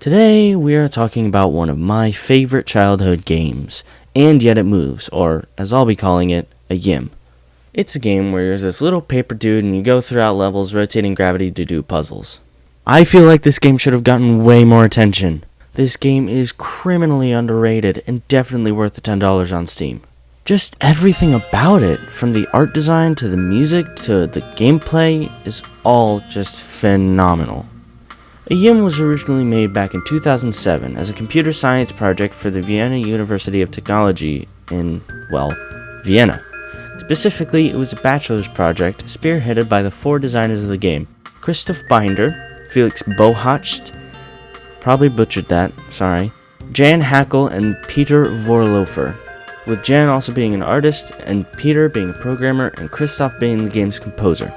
Today we are talking about one of my favorite childhood games, And Yet It Moves, or as I'll be calling it, a YIM. It's a game where you're this little paper dude and you go throughout levels rotating gravity to do puzzles. I feel like this game should have gotten way more attention. This game is criminally underrated and definitely worth the $10 on Steam. Just everything about it, from the art design to the music to the gameplay, is all just phenomenal. A YIM was originally made back in 2007 as a computer science project for the Vienna University of Technology in, Vienna. Specifically, it was a bachelor's project spearheaded by the four designers of the game: Christoph Binder, Felix Bohacht, probably butchered that, sorry, Jan Hackel, and Peter Vorlofer, with Jan also being an artist, and Peter being a programmer, and Christoph being the game's composer.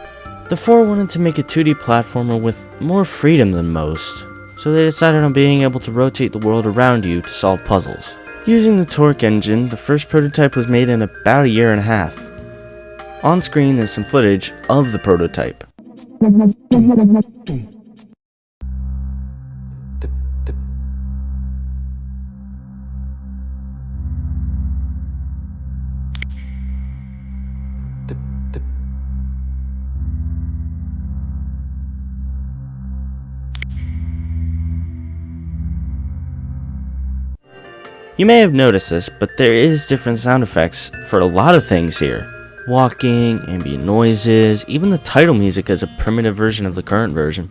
The four wanted to make a 2D platformer with more freedom than most, so they decided on being able to rotate the world around you to solve puzzles. Using the Torque engine, the first prototype was made in about a year and a half. On screen is some footage of the prototype. You may have noticed this, but there is different sound effects for a lot of things here. Walking, ambient noises, even the title music is a primitive version of the current version.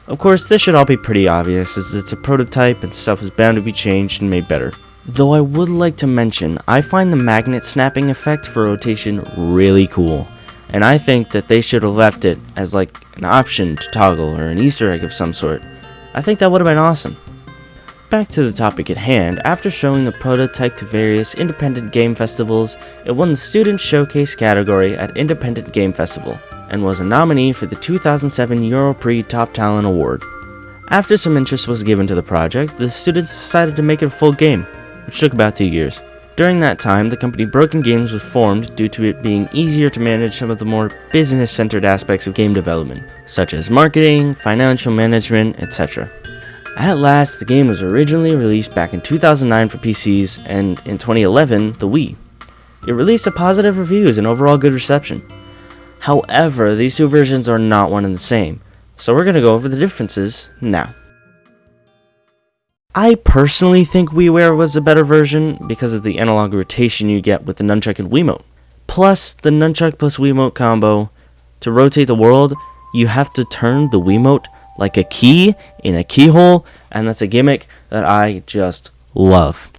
Of course, this should all be pretty obvious as it's a prototype and stuff is bound to be changed and made better. Though I would like to mention, I find the magnet snapping effect for rotation really cool, and I think that they should have left it as like an option to toggle or an Easter egg of some sort. I think that would have been awesome. Back to the topic at hand, after showing the prototype to various independent game festivals, it won the Student Showcase category at Independent Game Festival, and was a nominee for the 2007 Europrix Top Talent Award. After some interest was given to the project, the students decided to make it a full game, which took about 2 years. During that time, the company Broken Games was formed due to it being easier to manage some of the more business-centered aspects of game development, such as marketing, financial management, etc. At last, the game was originally released back in 2009 for PCs, and in 2011, the Wii. It released to positive reviews and overall good reception. However, these two versions are not one and the same, so we're going to go over the differences now. I personally think WiiWare was a better version because of the analog rotation you get with the Nunchuck and Wiimote. Plus, the Nunchuck plus Wiimote combo, to rotate the world, you have to turn the Wiimote like a key in a keyhole, and that's a gimmick that I just love.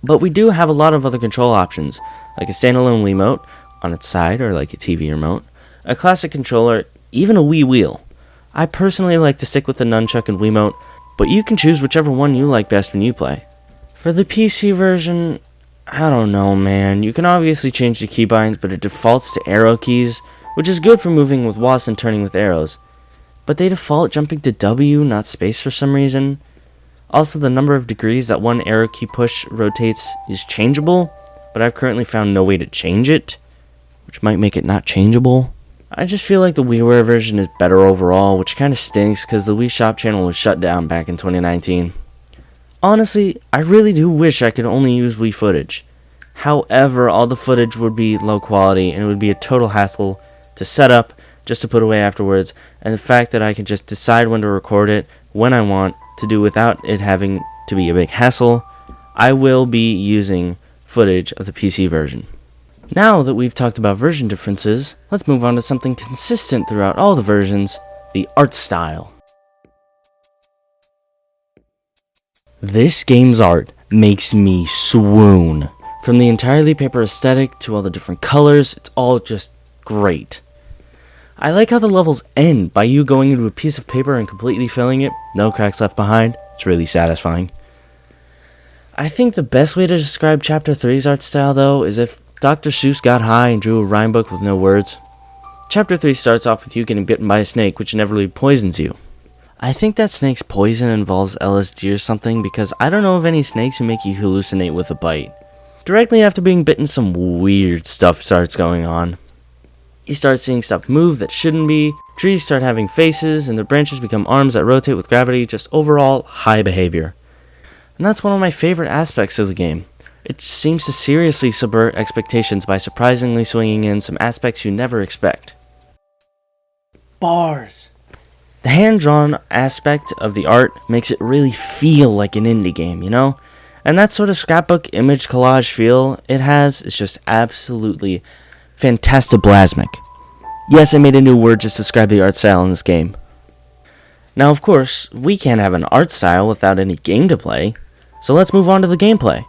But we do have a lot of other control options, like a standalone Wiimote on its side, or like a TV remote, a classic controller, even a Wii wheel. I personally like to stick with the Nunchuck and Wiimote, but you can choose whichever one you like best when you play. For the PC version, I don't know, man. You can obviously change the keybinds, but it defaults to arrow keys, which is good for moving with WASD and turning with arrows. But they default jumping to W, not space for some reason. Also, the number of degrees that one arrow key push rotates is changeable, but I've currently found no way to change it, which might make it not changeable. I just feel like the WiiWare version is better overall, which kinda stinks because the Wii Shop channel was shut down back in 2019. Honestly, I really do wish I could only use Wii footage. However, all the footage would be low quality and it would be a total hassle to set up just to put away afterwards, and the fact that I can just decide when to record it, when I want to do without it having to be a big hassle, I will be using footage of the PC version. Now that we've talked about version differences, let's move on to something consistent throughout all the versions, the art style. This game's art makes me swoon. From the entirely paper aesthetic to all the different colors, it's all just great. I like how the levels end by you going into a piece of paper and completely filling it, no cracks left behind. It's really satisfying. I think the best way to describe Chapter 3's art style, though, is if Dr. Seuss got high and drew a rhyme book with no words. Chapter 3 starts off with you getting bitten by a snake, which inevitably poisons you. I think that snake's poison involves LSD or something, because I don't know of any snakes who make you hallucinate with a bite. Directly after being bitten, some weird stuff starts going on. You start seeing stuff move that shouldn't be, trees start having faces, and the branches become arms that rotate with gravity, just overall high behavior. And that's one of my favorite aspects of the game. It seems to seriously subvert expectations by surprisingly swinging in some aspects you never expect. Bars! The hand-drawn aspect of the art makes it really feel like an indie game, you know? And that sort of scrapbook image collage feel it has is just absolutely fantastablasmic. Yes, I made a new word just to describe the art style in this game. Now, of course, we can't have an art style without any game to play, so let's move on to the gameplay.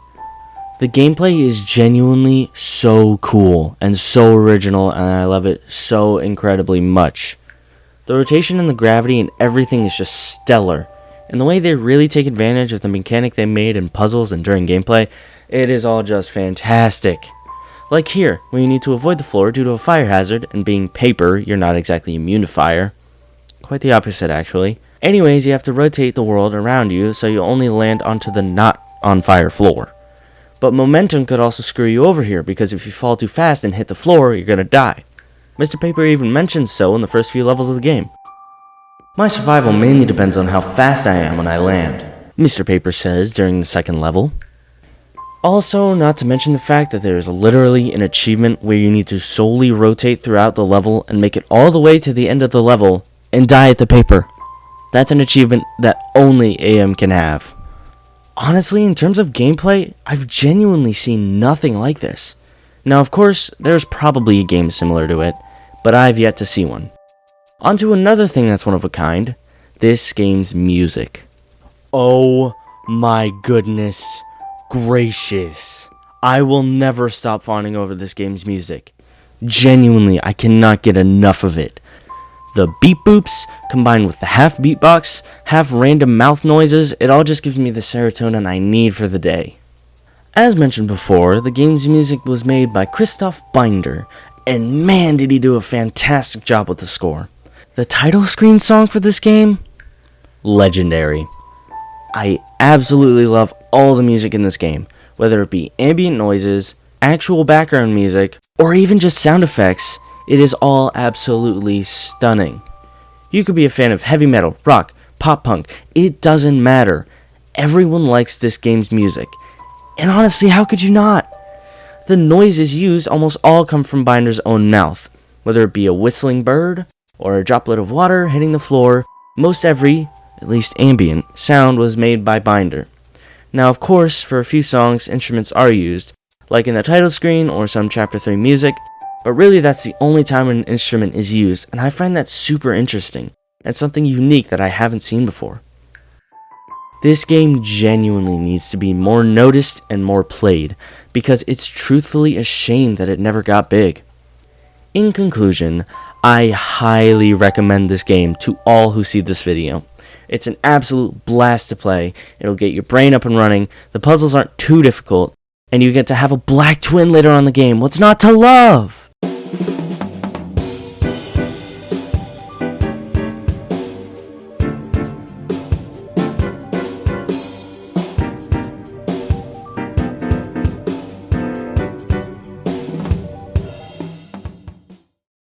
The gameplay is genuinely so cool and so original, and I love it so incredibly much. The rotation and the gravity and everything is just stellar, and the way they really take advantage of the mechanic they made in puzzles and during gameplay, it is all just fantastic. Like here, where you need to avoid the floor due to a fire hazard, and being paper, you're not exactly immune to fire. Quite the opposite, actually. Anyways, you have to rotate the world around you, so you only land onto the not on fire floor. But momentum could also screw you over here, because if you fall too fast and hit the floor, you're gonna die. Mr. Paper even mentions so in the first few levels of the game. My survival mainly depends on how fast I am when I land, Mr. Paper says during the second level. Also, not to mention the fact that there is literally an achievement where you need to solely rotate throughout the level and make it all the way to the end of the level and die at the paper. That's an achievement that only AM can have. Honestly, in terms of gameplay, I've genuinely seen nothing like this. Now, of course, there's probably a game similar to it, but I've yet to see one. On to another thing that's one of a kind, this game's music. Oh my goodness gracious. I will never stop fawning over this game's music. Genuinely, I cannot get enough of it. The beat boops, combined with the half beatbox, half random mouth noises, it all just gives me the serotonin I need for the day. As mentioned before, the game's music was made by Christoph Binder, and man did he do a fantastic job with the score. The title screen song for this game? Legendary. I absolutely love all the music in this game, whether it be ambient noises, actual background music, or even just sound effects. It is all absolutely stunning. You could be a fan of heavy metal, rock, pop punk, it doesn't matter. Everyone likes this game's music. And honestly, how could you not? The noises used almost all come from Binder's own mouth, whether it be a whistling bird, or a droplet of water hitting the floor. Most every, at least ambient, sound was made by Binder. Now, of course, for a few songs, instruments are used, like in the title screen or some Chapter 3 music, but really that's the only time an instrument is used, and I find that super interesting, and something unique that I haven't seen before. This game genuinely needs to be more noticed and more played, because it's truthfully a shame that it never got big. In conclusion, I highly recommend this game to all who see this video. It's an absolute blast to play, it'll get your brain up and running, the puzzles aren't too difficult, and you get to have a black twin later on in the game. What's not to love?